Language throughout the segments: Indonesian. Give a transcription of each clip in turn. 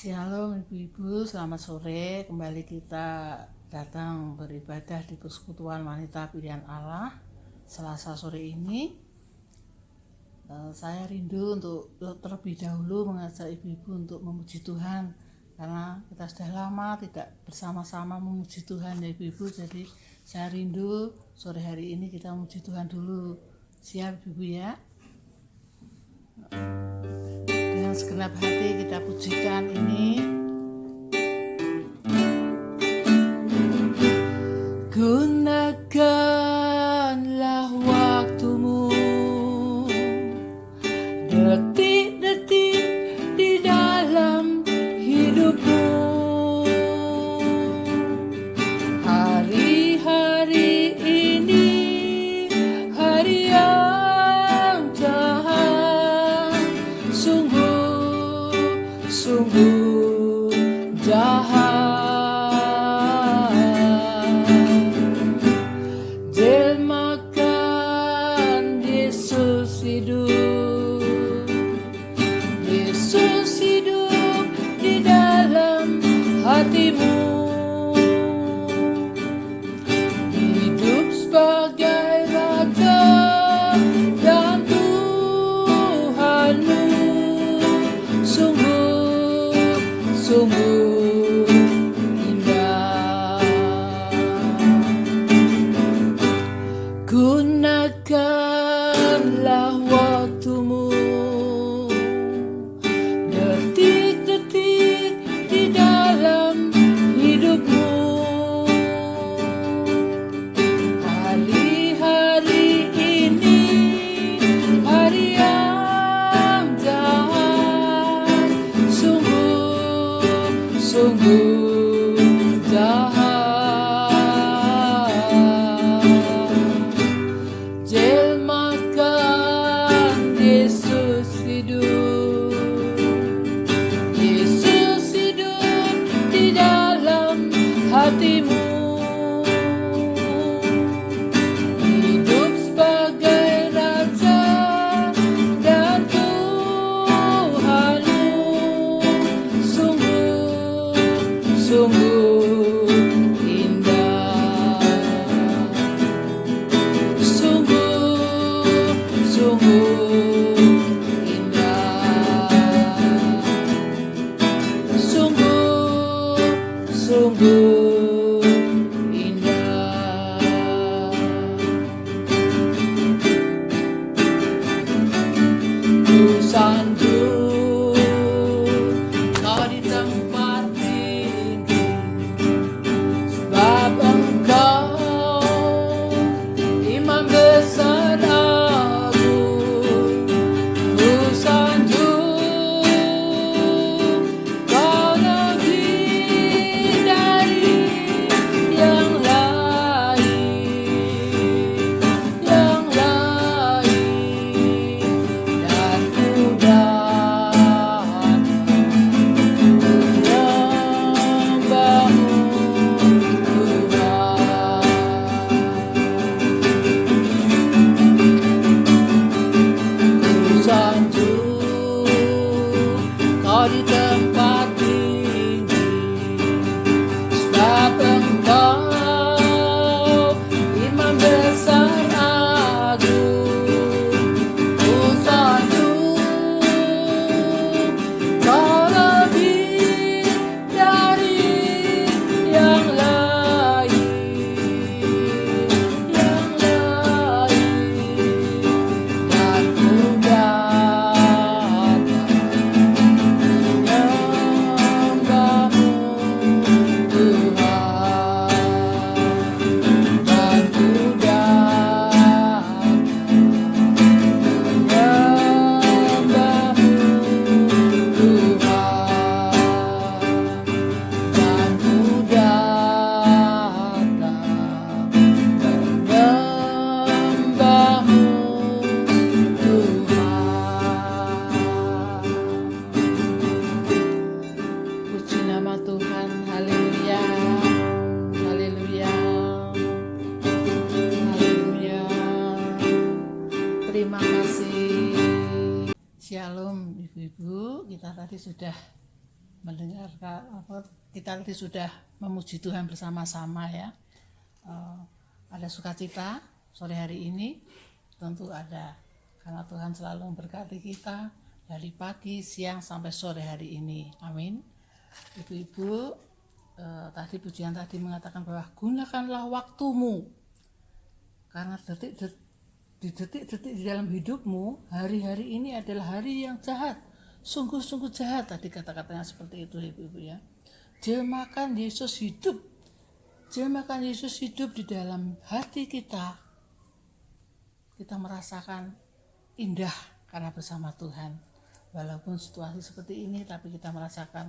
Shalom ibu-ibu, selamat sore. Kembali kita datang beribadah di Persekutuan Wanita Pilihan Allah Selasa sore ini. Saya rindu untuk terlebih dahulu mengajak ibu-ibu untuk memuji Tuhan, karena kita sudah lama tidak bersama-sama memuji Tuhan ya ibu-ibu. Jadi saya rindu sore hari ini kita memuji Tuhan dulu. Siap ibu ya? Dengan segenap hati kita pujikan ini. Gunakanlah waktumu, detik-detik di dalam hidupmu. Hari-hari ini hari yang jahat, sungguh jahat. Jelmakan Yesus hidup, Yesus hidup di dalam hatimu. Hidup sebagai Raja dan Tuhanmu. Sungguh indah. Gunakanlah waktumu, detik-detik di dalam hidupmu. Hari-hari ini hari yang jahat, sungguh jahat. Jelmakan Yesus hidup, Yesus hidup di dalam hatimu. Hidup sebagai Raja dan Tuhanmu. Sungguh indah. Sungguh indah. Sungguh indah. Ku sanjung kau di tempat tinggi, sebab Engkau Imam besar agung. Ku sanjung kau lebih dari yang lain, dan ku datang menyembahmu Tuhan. Ku sanjung kau di tempat tinggi, sebab Engkau Imam besar agung. Ku sanjung kau lebih dari yang lain, dan ku datang menyembahmu Tuhan. Dan ku datang menyembahmu Tuhan. Dan ku datang menyembahmu Tuhan. Puji nama Tuhan, haleluya, haleluya, haleluya. Terima kasih. Shalom ibu-ibu, kita tadi sudah mendengarkan kita tadi sudah memuji Tuhan bersama-sama ya. Ada sukacita sore hari ini, tentu ada, karena Tuhan selalu memberkati kita dari pagi, siang sampai sore hari ini. Amin. Ibu-ibu, tadi pujian tadi mengatakan bahwa gunakanlah waktumu, karena di detik-detik di dalam hidupmu, hari-hari ini adalah hari yang jahat, sungguh-sungguh jahat. Tadi kata-katanya seperti itu ibu-ibu ya. Jemakan Yesus hidup, jemakan Yesus hidup di dalam hati kita. Kita merasakan indah karena bersama Tuhan. Walaupun situasi seperti ini, tapi kita merasakan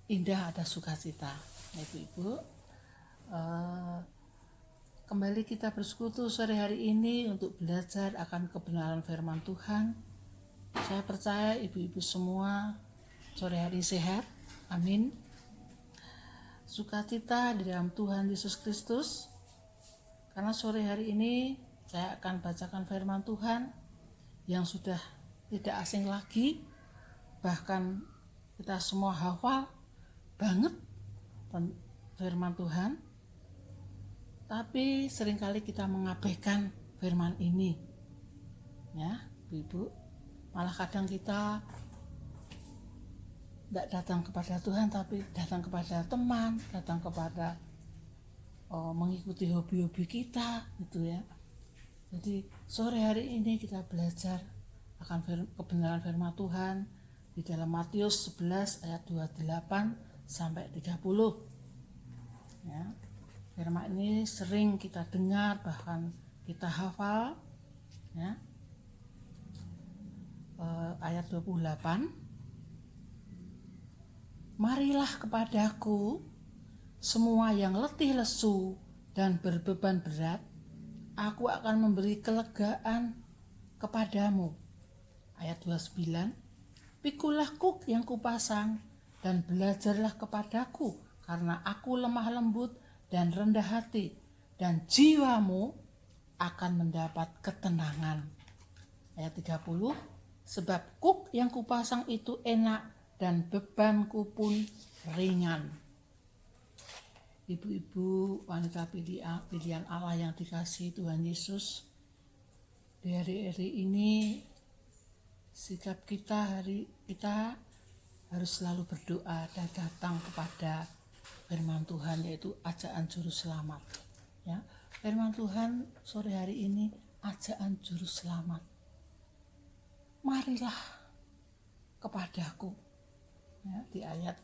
indah, ada sukacita. Ibu-ibu, kembali kita bersekutu sore hari ini untuk belajar akan kebenaran firman Tuhan. Saya percaya ibu-ibu semua sore hari sehat. Amin. Sukacita di dalam Tuhan Yesus Kristus. Karena sore hari ini saya akan bacakan firman Tuhan yang sudah tidak asing lagi, bahkan kita semua hafal banget firman Tuhan, tapi seringkali kita mengabaikan firman ini ya ibu. Malah kadang kita tidak datang kepada Tuhan, tapi datang kepada teman, datang kepada mengikuti hobi-hobi kita gitu ya. Jadi sore hari ini kita belajar akan kebenaran firman Tuhan di dalam Matius 11 ayat 28 sampai 30 ya. Firman ini sering kita dengar, bahkan kita hafal ya. Ayat 28, marilah kepadaku semua yang letih lesu dan berbeban berat, aku akan memberi kelegaan kepadamu. Ayat 29, pikulah kuk yang kupasang dan belajarlah kepadaku, karena aku lemah lembut dan rendah hati, dan jiwamu akan mendapat ketenangan. Ayat 30, sebab kuk yang kupasang itu enak dan bebanku pun ringan. Ibu-ibu, wanita pilihan Allah yang dikasihi Tuhan Yesus, di hari-hari ini sikap kita harus selalu berdoa dan datang kepada firman Tuhan, yaitu ajaan juru selamat ya. Firman Tuhan sore hari ini ajaan juru selamat. Marilah kepadaku ya, di ayat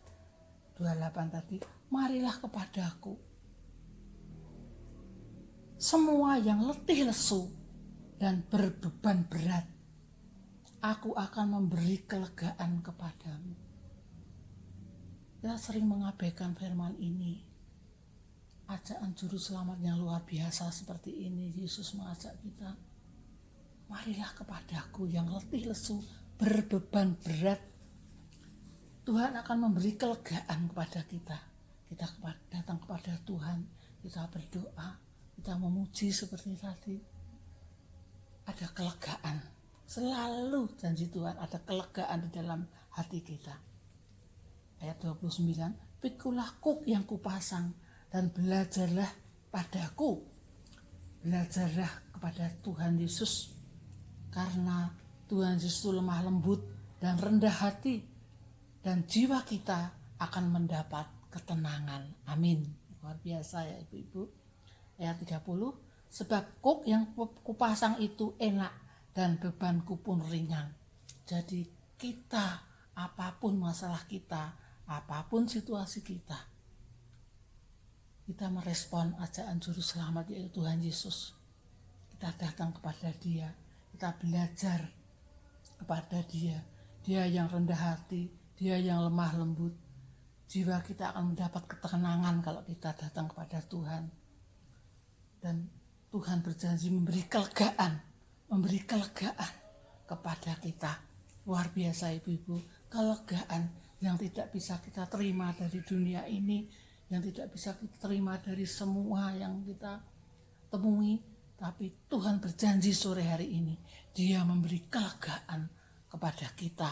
28 tadi, marilah kepadaku semua yang letih lesu dan berbeban berat, aku akan memberi kelegaan kepadamu. Kita sering mengabaikan firman ini. Ajaan juru selamat yang luar biasa seperti ini, Yesus mengajak kita, marilah kepadaku yang letih lesu, berbeban berat. Tuhan akan memberi kelegaan kepada kita. Kita datang kepada Tuhan, kita berdoa, kita memuji seperti tadi. Ada kelegaan. Selalu janji Tuhan ada kelegaan di dalam hati kita. Ayat 29, pikulah kuk yang kupasang dan belajarlah padaku. Belajarlah kepada Tuhan Yesus, karena Tuhan Yesus itu lemah lembut dan rendah hati, dan jiwa kita akan mendapat ketenangan. Amin. Luar biasa ya ibu-ibu. Ayat 30, sebab kuk yang kupasang itu enak dan bebanku pun ringan. Jadi kita, apapun masalah kita, apapun situasi kita merespon ajaan juru selamat, yaitu Tuhan Yesus. Kita datang kepada Dia, kita belajar kepada Dia. Dia yang rendah hati, Dia yang lemah lembut. Jiwa kita akan mendapat ketenangan kalau kita datang kepada Tuhan. Dan Tuhan berjanji memberi kelegaan kepada kita. Luar biasa ibu-ibu, kelegaan yang tidak bisa kita terima dari dunia ini, yang tidak bisa kita terima dari semua yang kita temui, tapi Tuhan berjanji sore hari ini Dia memberi kelegaan kepada kita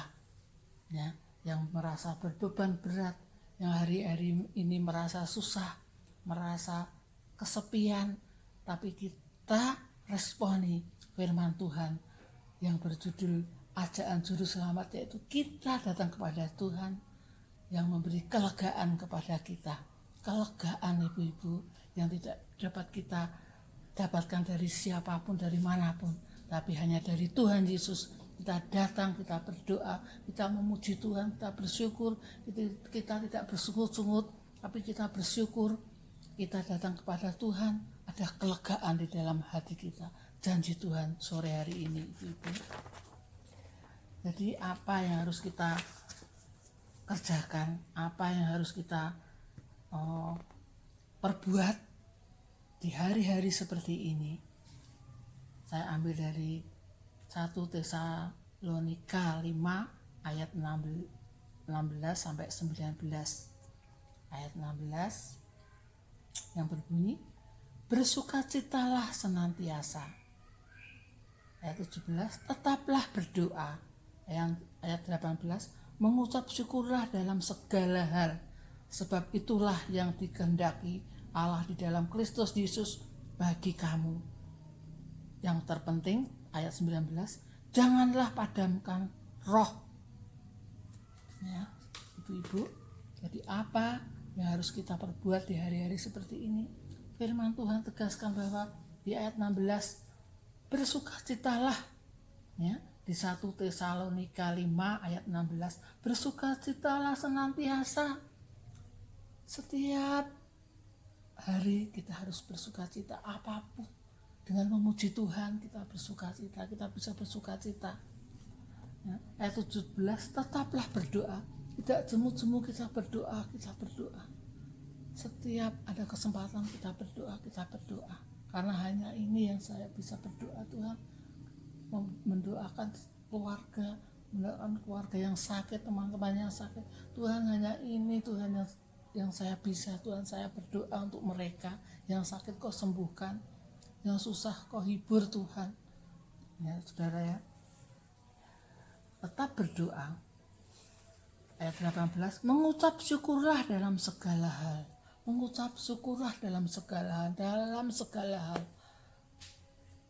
ya. yang merasa berbeban berat, yang hari-hari ini merasa susah, merasa kesepian, tapi kita responi firman Tuhan yang berjudul Ajaan Juru Selamat, yaitu kita datang kepada Tuhan yang memberi kelegaan kepada kita. Kelegaan ibu-ibu yang tidak dapat kita dapatkan dari siapapun, dari manapun, tapi hanya dari Tuhan Yesus. Kita datang, kita berdoa, kita memuji Tuhan, kita bersyukur, kita tidak bersungut-sungut, tapi kita bersyukur. Kita datang kepada Tuhan, ada kelegaan di dalam hati kita. Janji Tuhan sore hari ini, ibu-ibu. Jadi apa yang harus kita kerjakan, apa yang harus kita perbuat di hari-hari seperti ini? Saya ambil dari 1 Tesalonika 5 ayat 16 sampai 19. Ayat 16 yang berbunyi, bersukacitalah senantiasa. Ayat 17, tetaplah berdoa. Ayat 18, mengucap syukurlah dalam segala hal, sebab itulah yang dikehendaki Allah di dalam Kristus Yesus bagi kamu. Yang terpenting, ayat 19, janganlah padamkan roh. Ya, ibu-ibu, jadi apa yang harus kita perbuat di hari-hari seperti ini? Firman Tuhan tegaskan bahwa di ayat 16, bersukacitalah, ya, di 1 Tesalonika 5 ayat 16, bersukacitalah senantiasa. Setiap hari kita harus bersukacita, apapun. Dengan memuji Tuhan kita bersukacita, kita bisa bersukacita. Ya, ayat 17, tetaplah berdoa. Tidak jemu-jemu kita berdoa. Setiap ada kesempatan kita berdoa. Karena hanya ini yang saya bisa berdoa, Tuhan. Mendoakan keluarga yang sakit, teman-teman yang sakit. Tuhan, hanya ini Tuhan yang saya bisa. Tuhan, saya berdoa untuk mereka yang sakit, kau sembuhkan, yang susah kau hibur Tuhan. Ya saudara ya, tetap berdoa. Ayat 18, mengucap syukurlah dalam segala hal. Dalam segala hal.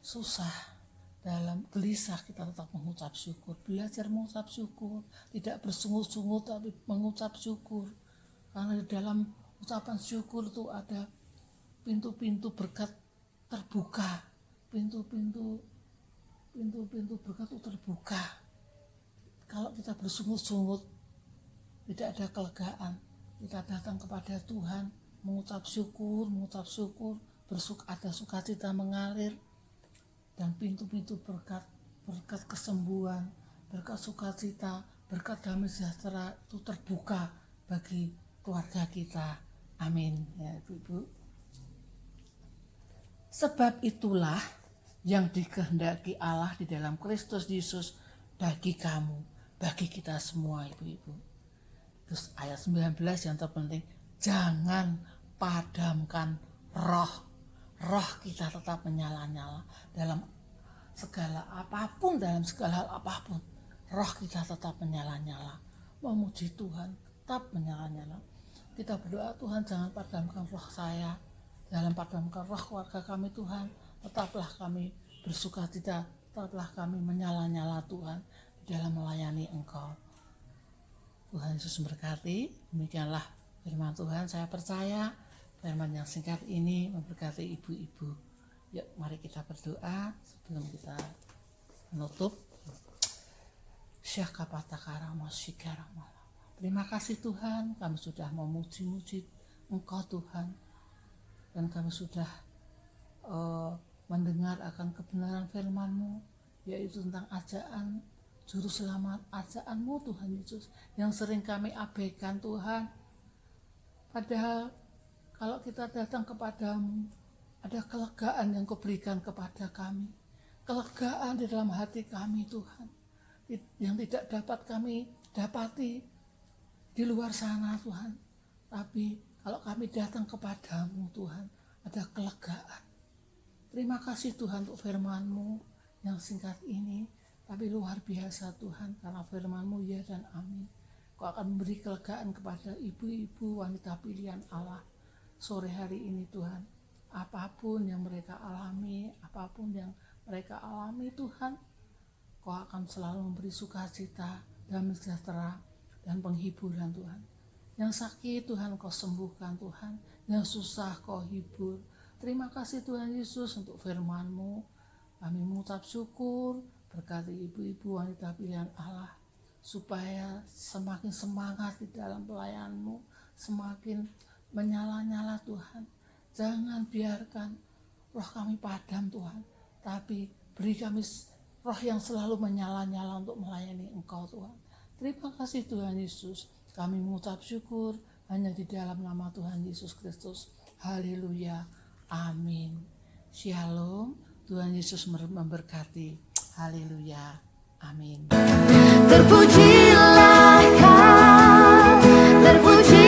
Susah, dalam gelisah kita tetap mengucap syukur. Belajar mengucap syukur, tidak bersungut-sungut tapi mengucap syukur. Karena di dalam ucapan syukur itu ada pintu-pintu berkat terbuka. Pintu-pintu berkat itu terbuka. Kalau kita bersungut-sungut, tidak ada kelegaan. Kita datang kepada Tuhan, mengucap syukur, ada sukacita mengalir, dan pintu-pintu berkat kesembuhan, berkat sukacita, berkat damai sejahtera itu terbuka bagi keluarga kita. Amin. Ya, Ibu-ibu. Sebab itulah yang dikehendaki Allah di dalam Kristus Yesus bagi kamu, bagi kita semua, ibu-ibu. Terus ayat 19 yang terpenting, jangan padamkan roh. Roh kita tetap menyala-nyala dalam segala hal apapun. Roh kita tetap menyala-nyala. Memuji Tuhan tetap menyala-nyala. Kita berdoa, Tuhan jangan padamkan roh saya. Dalam padamkan roh keluarga kami Tuhan. Tetaplah kami bersukacita. Tetaplah kami menyala-nyala Tuhan di dalam melayani Engkau. Tuhan Yesus memberkati. Demikianlah firman Tuhan. Saya percaya firman yang singkat ini memberkati ibu-ibu. Yuk mari kita berdoa sebelum kita menutup. Terima kasih Tuhan, kami sudah memuji-muji Engkau Tuhan, dan kami sudah mendengar akan kebenaran firman-Mu, yaitu tentang ajaan Juru Selamat, ajaanmu Tuhan Yesus, yang sering kami abaikan Tuhan. Padahal kalau kita datang kepadamu, ada kelegaan yang Kau berikan kepada kami. Kelegaan di dalam hati kami Tuhan, yang tidak dapat kami dapati di luar sana Tuhan. Tapi kalau kami datang kepadamu Tuhan, ada kelegaan. Terima kasih Tuhan untuk firman-Mu yang singkat ini, tapi luar biasa Tuhan, karena firman-Mu ya dan amin. Kau akan memberi kelegaan kepada ibu-ibu wanita pilihan Allah sore hari ini Tuhan. Apapun yang mereka alami, Tuhan, Kau akan selalu memberi sukacita, damai sejahtera, dan penghiburan Tuhan. Yang sakit Tuhan Kau sembuhkan Tuhan, yang susah Kau hibur. Terima kasih Tuhan Yesus untuk firman-Mu. Kami mengucap syukur, berkati ibu-ibu wanita pilihan Allah, supaya semakin semangat di dalam pelayan-Mu, semakin menyala-nyala Tuhan. Jangan biarkan roh kami padam Tuhan, tapi beri kami roh yang selalu menyala-nyala untuk melayani Engkau Tuhan. Terima kasih Tuhan Yesus. Kami mengucap syukur hanya di dalam nama Tuhan Yesus Kristus. Haleluya. Amin. Shalom. Tuhan Yesus memberkati. Haleluya. Amin. Terpujilah Kau, terpuji